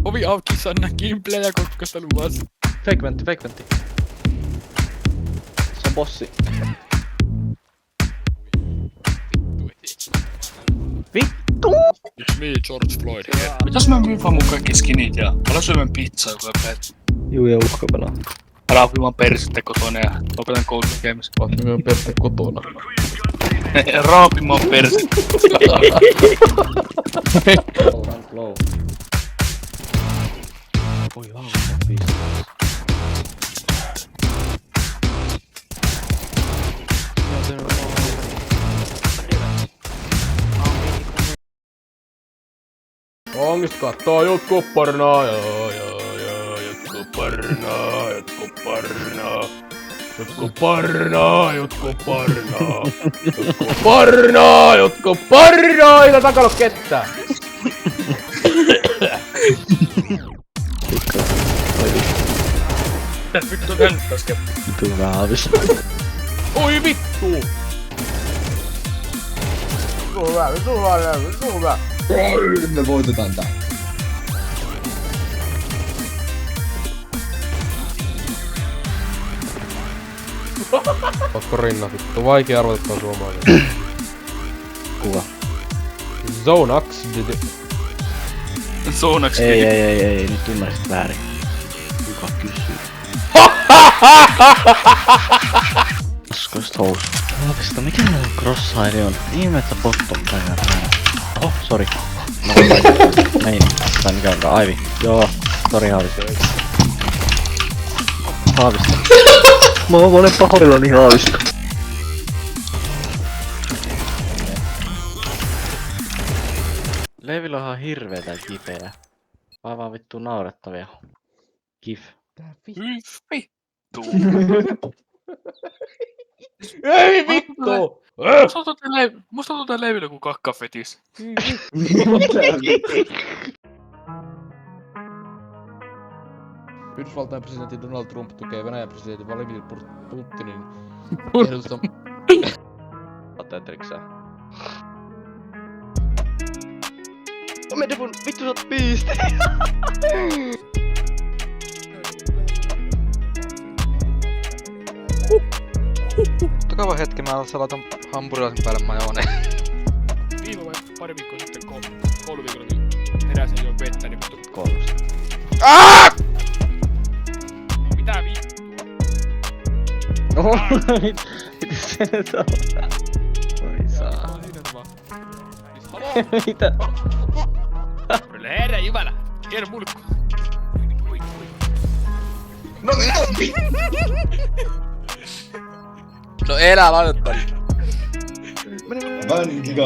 Ovi auki, Sanna, Kimple ja Kokkosta luvassa. Fake ventti. Se on bossi. Vittu! It's me, George Floyd. Mitäs mä myyn vaan mun kaikki skinit ja älä syömään pizzaa joka päivä. Juu ja ukko pelaa. Älä oppi vaan persettä kotona ja lopetan koulun tekemistä. Oot myön perse kotona. Raapimaan persettä. Low. Oi lauta, piistä. Ongista kattoo jotkut parnaa, jotkut parnaa. Jotkut parnaa, eikä takalo ketään. Mitä vittu on käynyt äsken? Vittu raavis. Oi vittu! Hyvä. Me voitetaan tää. Ootko rinna vittu? Vaikea arvata tää suomalainen. Kuka? Zonax. Zonax. Ei, nyt ymmärsit väärin. Kuka kysyy? Paskoista housu. Haavista, mikä näin crosshairi on? Ihmeessä bottom päivänä. Oh, sori. Näin. Tai mikä onkaan? Aivi. Joo. Sori Haavisto. Haavisto. Mä oon monen pahoillani Haavisto. Leivillä on ihan hirveetä kipeä. Vaan vittu naurettavia. Kif. Vittu. Ei vittu! Musta tuntuu tää leivillä ku kakkafetis. Yhdysvaltain presidentti Donald Trump tukee Venäjän presidentti Vladimir Putinin ehdotusta. Tetriksää. Medevun vittu sä oot piisti! Tukava hetki, mä laitan hampurilaisen päälle majooneen. Viime vai pari viikkoa sitten kouluviikolla niin heräsin jo vettä, niin vittu. Koulusta. Mitä vittua? Oho, mitä se nyt on? Oi saa. Mitä? Herra jumala! Kerro mulkku! No elää laitetaan! Vähän giga.